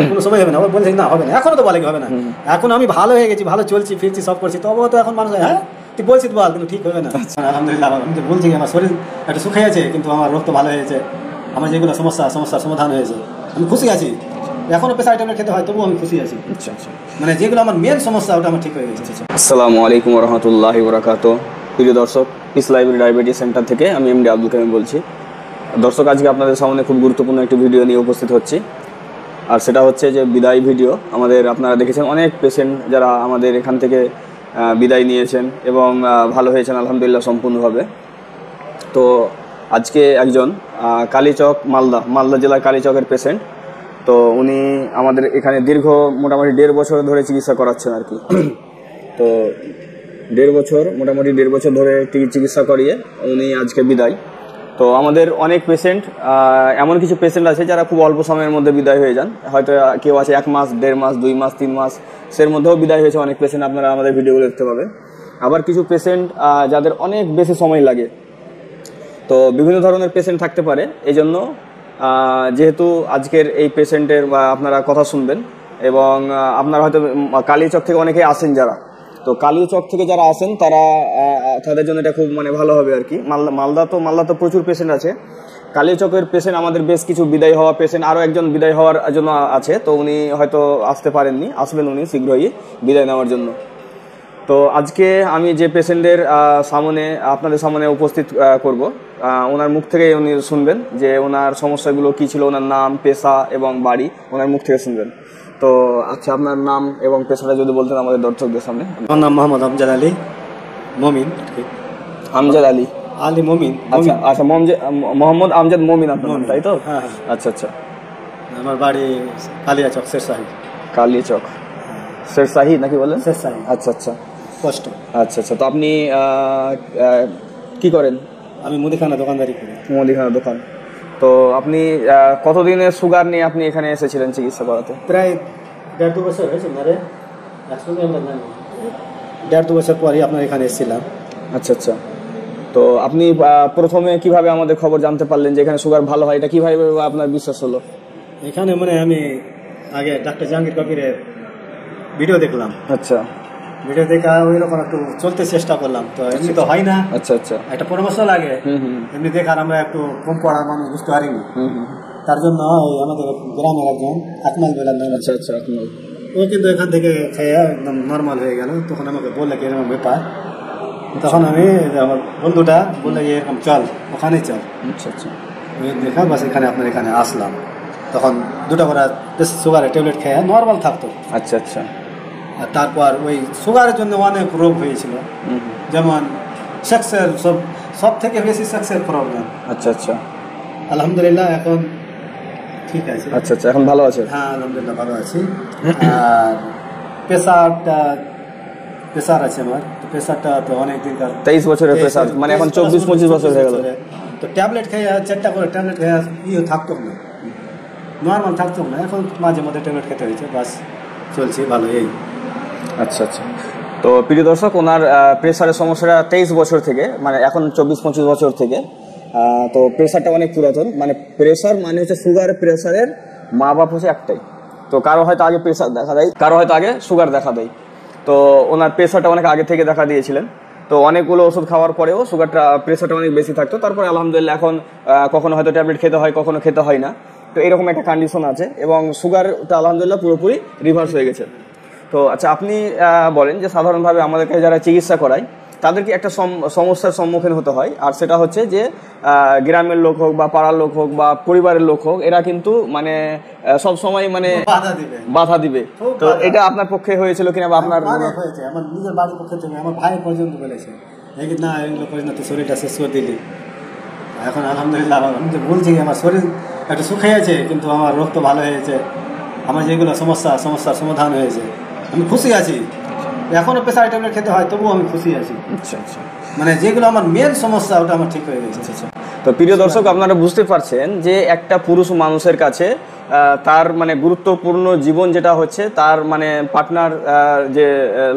কোনো সময় হবে না। বলছে না হবে না, এখনো তো বলে হবে না, এখন আমি ভালো হয়ে গেছি, ভালো চলছি ফিরছি সব করছি, তবুও তো এখন মানুষ হ্যাঁ তুই বলছিস বল, কিন্তু ঠিক হবে না। আলহামদুলিল্লাহ আমি তো বলছি আমার শরীর একটু সুখে আছে, কিন্তু আমার রোগ তো ভালো হয়েছে, আমার যেগুলো সমস্যার সমাধান হয়েছে, আমি খুশি আছি। এখনো প্রেসার ট্যাবলেট খেতে হয়, তবুও আমি খুশি আছি। মানে যেগুলো আমার মেন সমস্যা ওটা আমার ঠিক হয়ে গেছে। আসসালামু আলাইকুম ওয়া রাহমাতুল্লাহি ওয়া বারাকাতুহু। প্রিয় দর্শক, পিস লাইব্রেরি ডায়াবেটিস সেন্টার থেকে আমি এমডি আব্দুল কারিম বলছি। দর্শক, আজকে আপনাদের সামনে খুব গুরুত্বপূর্ণ একটি ভিডিও নিয়ে উপস্থিত হচ্ছি, আর সেটা হচ্ছে যে বিদায় ভিডিও। আমাদের আপনারা দেখেছেন অনেক পেশেন্ট যারা আমাদের এখান থেকে বিদায় নিয়েছেন এবং ভালো হয়েছেন আলহামদুলিল্লাহ সম্পূর্ণভাবে। তো আজকে একজন কালীচক মালদা জেলার কালীচকের পেশেন্ট, তো উনি আমাদের এখানে দীর্ঘ মোটামুটি 1.5 বছর ধরে চিকিৎসা করাচ্ছেন আর কি। তো 1.5 বছর ধরে চিকিৎসা করিয়ে উনি আজকে বিদায়। তো আমাদের অনেক পেশেন্ট, এমন কিছু পেশেন্ট আছে যারা খুব অল্প সময়ের মধ্যে বিদায় হয়ে যান, হয়তো কেউ আছে 1 মাস, 1.5 মাস, 2 মাস, 3 মাস এর মধ্যেও বিদায় হয়েছে অনেক পেশেন্ট, আপনারা আমাদের ভিডিওগুলো দেখতে পাবেন। আবার কিছু পেশেন্ট যাদের অনেক বেশি সময় লাগে, তো বিভিন্ন ধরনের পেশেন্ট থাকতে পারে। এই জন্য যেহেতু আজকের এই পেশেন্টের আপনারা কথা শুনবেন, এবং আপনারা হয়তো কালীচক থেকে অনেকেই আসেন, যারা তো কালীচক থেকে যারা আসেন তাদের জন্য এটা খুব ভালো হবে আর কি। মালদা তো প্রচুর পেশেন্ট আছে। কালীচকের পেশেন্ট আমাদের বেশ কিছু বিদায় হওয়া পেশেন্ট, আরও একজন বিদায় হওয়ার জন্য আছে, তো উনি হয়তো আসতে পারেননি, আসবেন উনি শীঘ্রই বিদায় নেওয়ার জন্য। তো আজকে আমি যে পেশেন্টের আপনাদের সামনে উপস্থিত করব, ওনার মুখ থেকে উনি শুনবেন যে ওনার সমস্যাগুলো কী ছিল, ওনার নাম, পেশা এবং বাড়ি ওনার মুখ থেকে শুনবেন। তো আচ্ছা, আপনার নাম এবং পেশাটা যদি বলতেন আমাদের দর্শকদের সামনে। আমার নাম মোহাম্মদ আমজাদ আলী মমিন। আমজাদ আলী মমিন। আচ্ছা আচ্ছা, মোহাম্মদ আমজাদ মমিন আপনার নাম, তাই তো? হ্যাঁ। আচ্ছা আচ্ছা, আমার বাড়ি কালিয়াচক, শেরশাহী। কালীচক, শেরশাহী নাকি বলেন? শেরশাহী। আচ্ছা আচ্ছা, কষ্ট। আচ্ছা আচ্ছা। তো আপনি কি করেন? আমি মুদিখানা দোকানদারি করি। মুদিখানা দোকান। তো আপনি কতদিনের সুগার নিয়ে আপনি এখানে এসেছিলেন চিকিৎসা করাতে? প্রায় 1.5-2 বছর হয়েছে না রে, 1.5-2 বছর পরই আপনার এখানে এসেছিলাম। আচ্ছা আচ্ছা। তো আপনি প্রথমে কিভাবে আমাদের খবর জানতে পারলেন যে এখানে সুগার ভালো হয়, এটা কিভাবে আপনার বিশ্বাস হলো? এখানে আমি আগে ডাক্তার জাহাঙ্গীর কবিরের ভিডিও দেখলাম। আচ্ছা, ভিডিও দেখা ওই রকম একটু চলতে চেষ্টা করলাম, তো এমনি তো হয় না। আচ্ছা আচ্ছা, একটা পরামর্শ লাগে। এমনি দেখার আমরা একটু কম পড়ার মানুষ বুঝতে পারিনি, তার জন্য আমাদের গ্রামের একজন আকমাল বেলার নাম। আচ্ছা আচ্ছা, আকমাল, ও কিন্তু এখান থেকে খেয়ে একদম নর্মাল হয়ে গেল। তখন আমাকে বললে কি এরকম ব্যাপার, তখন আমি আমার বন্ধুটা বললে যে এরকম চল, ওখানেই চল। আচ্ছা আচ্ছা, দেখা বাস এখানে আপনার এখানে আসলাম। তখন 2টা করে সুগারের ট্যাবলেট খেয়ে নর্মাল থাকতো। আচ্ছা আচ্ছা। আর তারপর ওই সুগারের জন্য অনেক রোগ হয়েছিল, যেমন সেক্সের, সব থেকে বেশি সেক্সের প্রবলেম। আচ্ছা আচ্ছা, আলহামদুলিল্লাহ এখন ঠিক আছে। আচ্ছা আচ্ছা, এখন ভালো আছে? হ্যাঁ আলহামদুলিল্লাহ ভালো আছি। আর প্রেসার আছে আমার, তো প্রেসারটা তো অনেক দিনকার, 23 বছরের প্রেসার, এখন 24-25 বছর হয়ে গেল। তো ট্যাবলেট খেয়ে 4টা করে ট্যাবলেট খেয়ে থাকতো না, নর্মাল থাকতো না। এখন মাঝে মধ্যে ট্যাবলেট খেতে হয়েছে, বাস চলছে ভালো এই। আচ্ছা আচ্ছা। তো প্রিয় দর্শক, ওনার প্রেসারের সমস্যাটা 23 বছর থেকে, এখন 24-25 বছর থেকে। তো প্রেসারটা অনেক পুরাতন, প্রেসার হচ্ছে সুগার, প্রেসারের মা বাপ হচ্ছে একটাই। তো কারো হয়তো আগে প্রেসার দেখা দেয়, কারো হয়তো আগে সুগার দেখা দেয়। তো ওনার প্রেসারটা অনেক আগে থেকে দেখা দিয়েছিলেন। তো অনেকগুলো ওষুধ খাওয়ার পরেও প্রেসারটা অনেক বেশি থাকতো। তারপরে আলহামদুলিল্লাহ এখন কখনো হয়তো ট্যাবলেট খেতে হয়, কখনো খেতে হয় না। তো এরকম একটা কন্ডিশন আছে, এবং সুগারটা আলহামদুলিল্লাহ পুরোপুরি রিভার্স হয়ে গেছে। তো আচ্ছা, আপনি বলেন যে সাধারণভাবে আমাদের কাছে যারা চিকিৎসা করায় তাদেরকে একটা সমস্যার সম্মুখীন হতে হয়, আর সেটা হচ্ছে যে গ্রামের লোক হোক বা পাড়ার লোক হোক বা পরিবারের লোক হোক, এরা কিন্তু সব সময় বাধা দিবে। তো এটা আপনার পক্ষে হয়েছিল কিনা, বা আপনার? হয়েছে, আমার নিজের বাড়ির পক্ষে থেকে আমার ভাই পর্যন্ত বলেছে না এগুলো করিস না, তুই শরীরটা শেষ করে দিলি। এখন আলহামদুলিল্লাহ আমি যে বলছি আমার শরীর একটু সুখে আছে, কিন্তু আমার রোগ তো ভালো হয়েছে, আমার যেগুলো সমস্যার সমাধান হয়েছে, আমি খুশি আছি। এখনো প্রেসার ট্যাবলেট খেতে হয়, তবুও আমি খুশি আছি। আচ্ছা আচ্ছা, যেগুলো আমার মেন সমস্যা ওটা আমার ঠিক হয়ে গেছে। তো প্রিয় দর্শক, আপনারা বুঝতে পারছেন যে একটা পুরুষ মানুষের কাছে তার গুরুত্বপূর্ণ জীবন যেটা হচ্ছে, তার পার্টনার, যে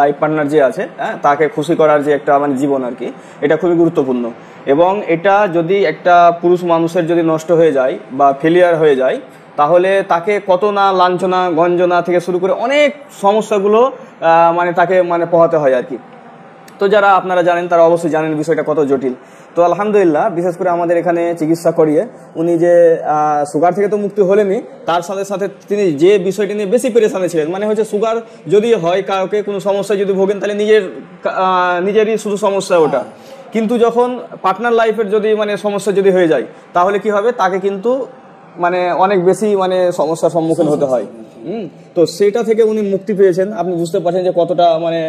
লাইফ পার্টনার যে আছে, তাকে খুশি করার যে একটা জীবন আর কি, এটা খুবই গুরুত্বপূর্ণ। এবং এটা যদি একটা পুরুষ মানুষের যদি নষ্ট হয়ে যায় বা ফেলিয়ার হয়ে যায়, তাহলে তাকে কত না লাঞ্ছনা গঞ্জনা থেকে শুরু করে অনেক সমস্যাগুলো মানে তাকে মানে পোহাতে হয় আর কি। তো যারা আপনারা জানেন তারা অবশ্যই জানেন বিষয়টা কত জটিল। তো আলহামদুলিল্লাহ, বিশেষ করে আমাদের এখানে চিকিৎসা করিয়ে উনি যে সুগার থেকে তো মুক্তি হলেনই, তার সাথে সাথে তিনি যে বিষয়টি নিয়ে বেশি পেরেশানে ছিলেন, মানে হচ্ছে সুগার যদি হয় কাউকে কোনো সমস্যা যদি ভোগেন তাহলে নিজেরই শুধু সমস্যা ওটা, কিন্তু যখন পার্টনার লাইফের যদি মানে সমস্যা যদি হয়ে যায় তাহলে কি হবে, তাকে কিন্তু মানে অনেক বেশি মানে সমস্যার সম্মুখীন হতে হয়। তো সেটা থেকে উনি মুক্তি পেয়েছেন। আপনি বুঝতে পারছেন যে কতটা মানে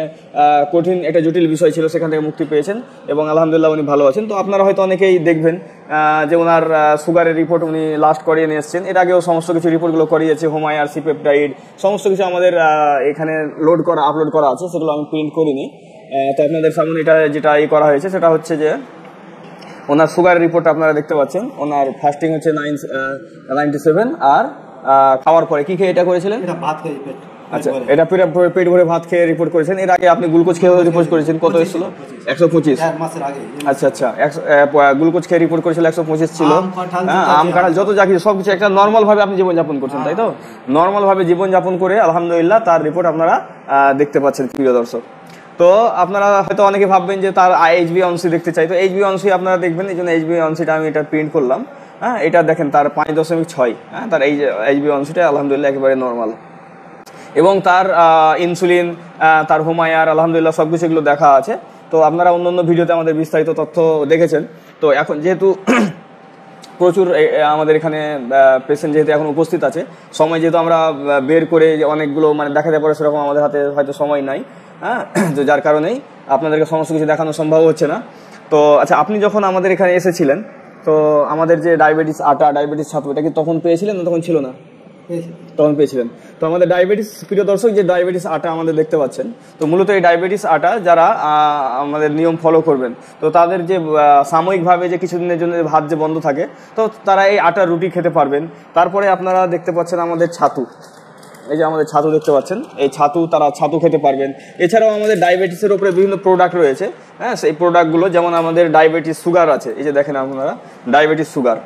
কঠিন একটা জটিল বিষয় ছিল, সেখান থেকে মুক্তি পেয়েছেন এবং আলহামদুলিল্লাহ উনি ভালো আছেন। তো আপনারা হয়তো অনেকেই দেখবেন যে ওনার সুগারের রিপোর্ট উনি লাস্ট করিয়ে নিয়ে এসেছেন। এর আগেও সমস্ত কিছু রিপোর্টগুলো করিয়েছে, হোমায়ার, সিপেপটাইড, সমস্ত কিছু আমাদের এখানে আপলোড করা আছে, সেগুলো আমি প্রিন্ট করিনি। তো আপনাদের সামনে যেটা করা হয়েছে সেটা হচ্ছে যে ওনার সুগারের রিপোর্ট আপনারা দেখতে পাচ্ছেন। ওনার ফাস্টিং হচ্ছে 97, আর খাওয়ার পরে কি খেয়ে এটা করেছিলেন? আচ্ছা, এটা পেট ভরে ভাত খেয়ে রিপোর্ট করেছেন। এর আগে আপনি গ্লুকোজ খেয়ে রিপোর্ট করেছেন, কত এসেছিল? 125। আচ্ছা আচ্ছা, গ্লুকোজ খেয়ে রিপোর্ট করেছিল 125 ছিল। হ্যাঁ, আম কাঁঠাল যত যা কিছু সবকিছু একটা নর্মাল ভাবে আপনি জীবনযাপন করছেন, তাই তো? নর্মাল ভাবে জীবনযাপন করে আলহামদুলিল্লাহ তার রিপোর্ট আপনারা দেখতে পাচ্ছেন প্রিয় দর্শক। তো আপনারা হয়তো অনেকে ভাববেন যে তার HbA1c দেখতে চাই, তো HbA1c আপনারা দেখবেন, এই জন্য HbA1cটা আমি এটা প্রিন্ট করলাম। হ্যাঁ, এটা দেখেন তার 5.6। হ্যাঁ, তার এই HbA1cটা আলহামদুলিল্লাহ একেবারে নর্মাল, এবং তার ইনসুলিন, তার হোমায়ার, আলহামদুলিল্লাহ সবকিছু এগুলো দেখা আছে। তো আপনারা অন্যান্য ভিডিওতে আমাদের বিস্তারিত তথ্য দেখেছেন। তো এখন যেহেতু প্রচুর আমাদের এখানে পেশেন্ট যেহেতু এখন উপস্থিত আছে, সময় যেহেতু আমরা বের করে অনেকগুলো মানে দেখাতে পারে সেরকম আমাদের হাতে হয়তো সময় নাই। হ্যাঁ, তো যার কারণেই আপনাদেরকে সমস্ত কিছু দেখানো সম্ভব হচ্ছে না। তো আচ্ছা, আপনি যখন আমাদের এখানে এসেছিলেন, তো আমাদের যে ডায়াবেটিস আটা, ডায়াবেটিস ছাতু, এটা কি তখন পেয়েছিলেন না তখন ছিল না? তখন পেয়েছিলেন। তো আমাদের ডায়াবেটিস, প্রিয় দর্শক, যে ডায়াবেটিস আটা আমাদের দেখতে পাচ্ছেন, তো মূলত এই ডায়াবেটিস আটা যারা আমাদের নিয়ম ফলো করবেন, তো তাদের যে সাময়িকভাবে যে কিছুদিনের জন্য ভাত যে বন্ধ থাকে, তো তারা এই আটার রুটি খেতে পারবেন। তারপরে আপনারা দেখতে পাচ্ছেন আমাদের ছাতু, এই যে আমাদের ছাতু দেখতে পাচ্ছেন, এই তারা ছাতু খেতে পারবেন। এছাড়াও আমাদের ডায়াবেটিসের উপরে বিভিন্ন প্রোডাক্ট রয়েছে। হ্যাঁ, সেই প্রোডাক্টগুলো যেমন আমাদের ডায়াবেটিস সুগার আছে, এই যে দেখেন আপনারা ডায়াবেটিস সুগার,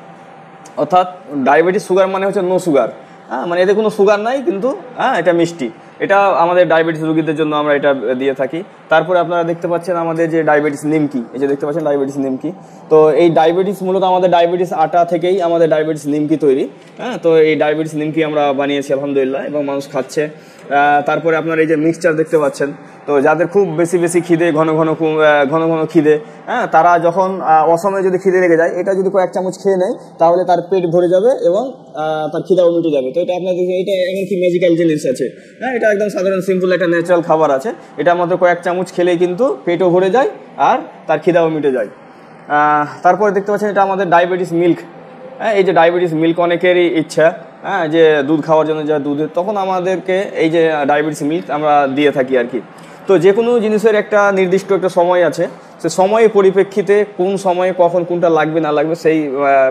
অর্থাৎ ডায়াবেটিস সুগার মানে হচ্ছে নো সুগার। হ্যাঁ, মানে এতে কোনো সুগার নাই, কিন্তু হ্যাঁ এটা মিষ্টি। এটা আমাদের ডায়াবেটিস রোগীদের জন্য আমরা এটা দিয়ে থাকি। তারপরে আপনারা দেখতে পাচ্ছেন আমাদের যে ডায়াবেটিস নিমকি, এই যে দেখতে পাচ্ছেন ডায়াবেটিস নিমকি। তো এই ডায়াবেটিস মূলত আমাদের ডায়াবেটিস আটা থেকেই আমাদের ডায়াবেটিস নিমকি তৈরি। হ্যাঁ, তো এই ডায়াবেটিস নিমকি আমরা বানিয়েছি আলহামদুলিল্লাহ, এবং মানুষ খাচ্ছে। তারপরে আপনারা এই যে মিক্সচার দেখতে পাচ্ছেন, তো যাদের খুব বেশি খিদে, ঘন ঘন খিদে, হ্যাঁ, তারা যখন অসময়ে যদি খিদে লেগে যায়, এটা যদি কয়েক চামচ খেয়ে নেয় তাহলে তার পেট ভরে যাবে এবং তার খিদাও মিটে যাবে। তো এটা আপনাদের, এটা এমনকি ম্যাজিক্যাল জিনিস আছে। হ্যাঁ, এটা একদম সাধারণ সিম্পল একটা ন্যাচারাল খাবার আছে। এটা মাত্র কয়েক চামচ খেলেই কিন্তু পেটও ভরে যায় আর তার খিদাও মিটে যায়। তারপরে দেখতে পাচ্ছেন এটা আমাদের ডায়াবেটিস মিল্ক। হ্যাঁ, এই যে ডায়াবেটিস মিল্ক অনেকেরই ইচ্ছা, হ্যাঁ, যে দুধ খাওয়ার জন্য যা দুধের, তখন আমাদেরকে এই যে ডায়াবেটিস মিল্ক আমরা দিয়ে থাকি আর কি। তো যে কোনো জিনিসের একটা নির্দিষ্ট একটা সময় আছে, সে সময়ের পরিপ্রেক্ষিতে কোন সময়ে কখন কোনটা লাগবে না লাগবে সেই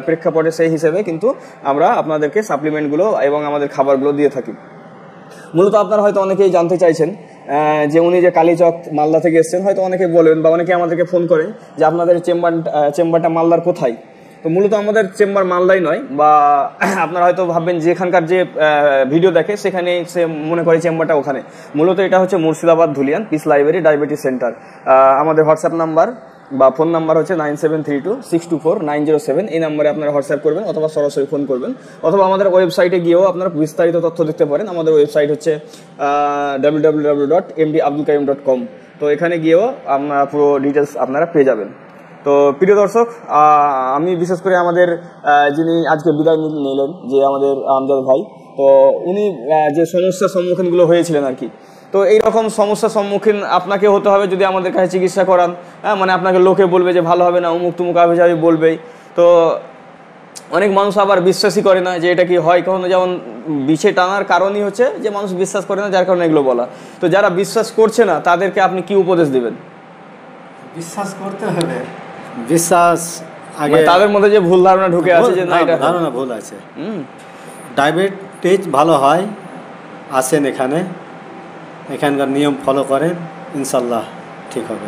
প্রেক্ষাপটে সেই হিসেবে কিন্তু আমরা আপনাদেরকে সাপ্লিমেন্টগুলো এবং আমাদের খাবারগুলো দিয়ে থাকি। মূলত আপনারা হয়তো অনেকেই জানতে চাইছেন যে উনি যে কালীচক মালদা থেকে এসেছেন, হয়তো অনেকে বলবেন বা অনেকে আমাদেরকে ফোন করেন যে আপনাদের চেম্বারটা মালদার কোথায়। তো মূলত আমাদের চেম্বার মালদাই নয়, বা আপনারা হয়তো ভাববেন যে এখানকার যে ভিডিও দেখে সেখানে সে মনে করে চেম্বারটা ওখানে। মূলত এটা হচ্ছে Murshidabad Dhulian piece library diabetes centre. আমাদের হোয়াটসঅ্যাপ নাম্বার বা ফোন নাম্বার হচ্ছে 9732624907। এই নাম্বারে আপনারা হোয়াটসঅ্যাপ করবেন অথবা সরাসরি ফোন করবেন, অথবা আমাদের ওয়েবসাইটে গিয়েও আপনারা বিস্তারিত তথ্য দেখতে পারেন। আমাদের ওয়েবসাইট হচ্ছে www.mdabdulkarim.com। তো এখানে গিয়েও আপনারা পুরো ডিটেলস আপনারা পেয়ে যাবেন। তো প্রিয় দর্শক, আমি বিশেষ করে আমাদের যিনি আজকে বিদায় নিলেন, যে আমাদের আমজাদ ভাই, তো উনি যে সমস্যার সম্মুখীনগুলো হয়েছিলেন আর কি, তো এইরকম সমস্যার সম্মুখীন আপনাকে হতে হবে যদি আমাদের কাছে চিকিৎসা করান। হ্যাঁ, মানে আপনাকে লোকে বলবে যে ভালো হবে না, অমুক তুমুক আবিজাবি বলবেই। তো অনেক মানুষ আবার বিশ্বাসই করে না যে এটা কি হয় কখনো, যেমন বিছে টানার কারণই হচ্ছে যে মানুষ বিশ্বাস করে না, যার কারণে এগুলো বলা। তো যারা বিশ্বাস করছে না তাদেরকে আপনি কি উপদেশ দিবেন? বিশ্বাস করতে হবে, বিশ্বাস আগে, তাদের মধ্যে যে ভুল ধারণা ঢুকে আছে যে না, এটা ধারণা ভুল আছে। ডায়াবেটিস ভালো হয়, আসেন এখানকার নিয়ম ফলো করেন, ইনশাল্লাহ ঠিক হবে।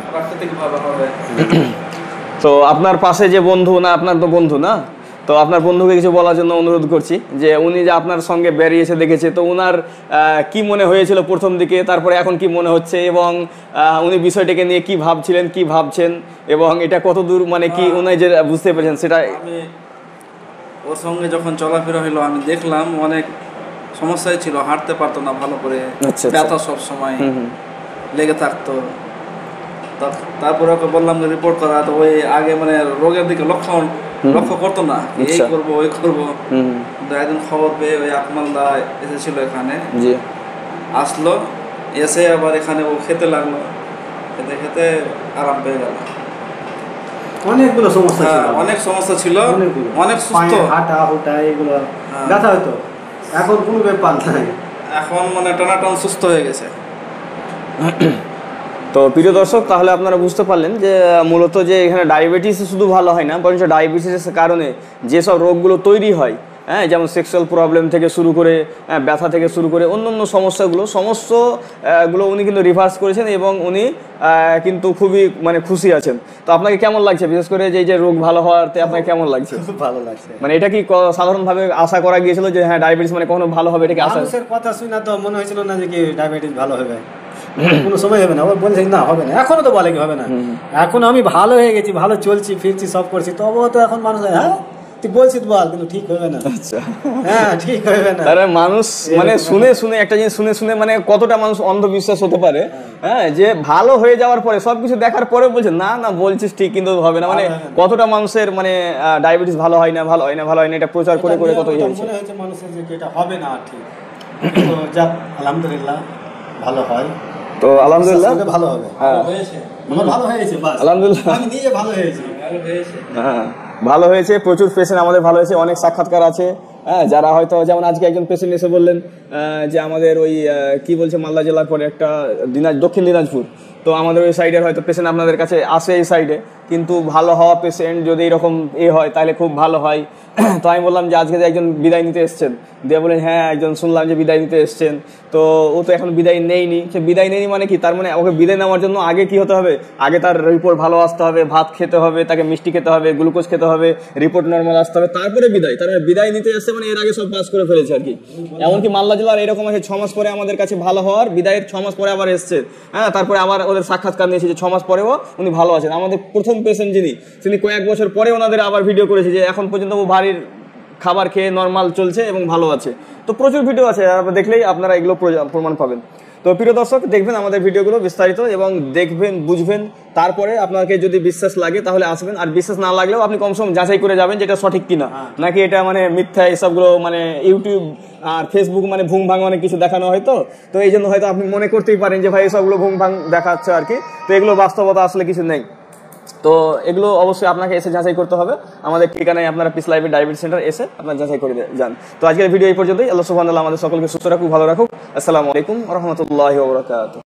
তো আপনার পাশে যে বন্ধু, না আপনার তো বন্ধু না, তো আপনার বন্ধুকে কিছু বলার জন্য অনুরোধ করছি যে উনি যে আপনার সঙ্গে বেরিয়েছে দেখেছে, তো ওনার কি মনে হয়েছিল প্রথম দিকে, তারপরে এখন কি মনে হচ্ছে, এবং উনি বিষয়টাকে নিয়ে কি ভাবছিলেন, কি ভাবছেন, এবং এটা কতদূর মানে কি উনি যে বুঝতে পেরেছেন সেটা। আমি ওর সঙ্গে যখন চলাফেরা হইলো আমি দেখলাম অনেক সমস্যাই ছিল, হাঁটতে পারতো না ভালো করে, ব্যথা সব সময় লেগে থাকতো। তারপরে ওকে বললাম যে রিপোর্ট করা, তো ওই আগে মানে রোগের দিকে লক্ষ্য করতো না, এই করবো ওই করবো। একদিন খবর পেয়ে ওই আকমালদা এসেছিল এখানে, আসলো, এসে আবার এখানে ও খেতে লাগলো, খেতে খেতে আরাম পেয়ে গেল। অনেকগুলো সমস্যা ছিল, অনেক সমস্যা ছিল, অনেক সুস্থ, হাঁটা হুটা এগুলো ব্যথা হতো, এখন কোনো ব্যাপার নাই, এখন মানে টানাটান সুস্থ হয়ে গেছে। তো প্রিয় দর্শক, তাহলে আপনারা বুঝতে পারলেন যে মূলত যে এখানে ডায়াবেটিস শুধু ভালো হয় না, বরঞ্চ ডায়াবেটিসের কারণে যেসব রোগগুলো তৈরি হয়, হ্যাঁ, যেমন সেক্সুয়াল প্রবলেম থেকে শুরু করে ব্যথা থেকে শুরু করে অন্য সমস্যাগুলো সমস্তগুলো উনি কিন্তু রিভার্স করেছেন, এবং উনি কিন্তু খুবই মানে খুশি আছেন। তো আপনাকে কেমন লাগছে, বিশেষ করে যে রোগ ভালো হওয়াতে আপনাকে কেমন লাগছে? খুব ভালো লাগছে। মানে এটা কি সাধারণভাবে আশা করা গিয়েছিল যে হ্যাঁ ডায়াবেটিস মানে কখনো ভালো হবে, এটা কি আশা? মানুষের কথা শুনে তো মনে হয়েছিল না যে কি ডায়াবেটিস ভালো হবে, কোনো সময় হবে না। ও বলছে না হবে না, এখনো তো বলে কি হবে না। এখন আমি ভালো হয়ে গেছি, ভালো চলছি ফিরছি সব করছি, তবুও তো এখন মানুষ হ্যাঁ তুই বলছিস বল, কিন্তু ঠিক হবে না। আচ্ছা, হ্যাঁ ঠিক হবে না। তাহলে মানুষ মানে শুনে একটা জিনিস শুনে মানে কতটা মানুষ অন্ধবিশ্বাস হতে পারে, হ্যাঁ, যে ভালো হয়ে যাওয়ার পরে সবকিছু দেখার পরে বলছে না না বলছিস ঠিক কিন্তু হবে না। মানে কতটা মানুষের মানে ডায়াবেটিস ভালো হয় না এটা প্রচার করে কত মনে হয়েছে মানুষের যে এটা হবে না ঠিক, তো যাক আলহামদুলিল্লাহ ভালো হয়। তো আলহামদুলিল্লাহ ভালো হবে, ভালো হয়েছে বাস, আলহামদুলিল্লাহ আমি নিজে ভালো হয়েছি। হ্যাঁ ভালো হয়েছে, প্রচুর পেশেন্ট আমাদের ভালো হয়েছে, অনেক সাক্ষাৎকার আছে, হ্যাঁ, যারা হয়তো যেমন আজকে একজন পেশেন্ট এসে বললেন যে আমাদের ওই কি বলছে মালদা জেলার পরে একটা দক্ষিণ দিনাজপুর, তো আমাদের ওই সাইডের হয়তো পেশেন্ট আপনাদের কাছে আসে এই সাইডে, কিন্তু ভালো হওয়া পেশেন্ট যদি এরকম হয় তাহলে খুব ভালো হয়। তো আমি বললাম যে আজকে যে একজন বিদায় নিতে এসছেন, দিয়ে বলেন হ্যাঁ একজন শুনলাম যে বিদায় নিতে এসছেন, তো ও তো এখন বিদায় নেয়নি। সে বিদায় নেয়নি মানে কি, তার মানে ওকে বিদায় নেওয়ার জন্য আগে কি হতে হবে, আগে তার রিপোর্ট ভালো আসতে হবে, ভাত খেতে হবে, তাকে মিষ্টি খেতে হবে, গ্লুকোজ খেতে হবে, রিপোর্ট নর্মাল আসতে হবে, তারপরে বিদায়। তার মানে বিদায় নিতে এসছে মানে এর আগে সব পাস করে ফেলেছে আর কি। এমনকি মালদা জেলার এরকম আছে 6 মাস পরে আমাদের কাছে ভালো হওয়ার, বিদায়ের 6 মাস পরে আবার এসছে, হ্যাঁ, তারপরে আবার ওদের সাক্ষাৎকার নিয়েছে যে 6 মাস পরেও উনি ভালো আছেন। আমাদের প্রথম পেশেন্ট তিনি কয়েক বছর পরে ওনাদের আবার ভিডিও করেছে যে এখন পর্যন্ত ও বাড়ির খাবার খেয়ে নর্মাল চলছে এবং ভালো আছে। তো প্রচুর ভিডিও আছে, দেখলেই আপনারা এগুলো প্রমাণ পাবেন। তো প্রিয় দর্শক, দেখবেন আমাদের ভিডিওগুলো বিস্তারিত এবং দেখবেন, বুঝবেন, তারপরে আপনাকে যদি বিশ্বাস লাগে তাহলে আসবেন, আর বিশ্বাস না লাগলেও আপনি কমসে কম যাচাই করে যাবেন যেটা সঠিক কিনা, নাকি এটা মানে মিথ্যা, এসবগুলো মানে ইউটিউব আর ফেসবুক মানে ভুং ভাং অনেক কিছু দেখানো হয়। তো এই জন্য হয়তো আপনি মনে করতেই পারেন যে ভাই এসবগুলো ভুং ভাং দেখাচ্ছে আর কি, তো এগুলো বাস্তবতা আসলে কিছু নেই। তো এগুলো অবশ্যই আপনাকে এসে যাচাই করতে হবে। আমাদের ঠিকানায় আপনারা পিস লাইফের ডায়াবেটিস সেন্টার এসে আপনারা যাচাই করে যান। তো আজকের ভিডিও এই পর্যন্তই। আল্লাহ সুবহানাহু ওয়া তাআলা আমাদের সকলকে সুস্থ রাখুক, ভালো রাখুক। আসসালামু আলাইকুম ওয়া রাহমাতুল্লাহি ওয়া বারাকাতুহু।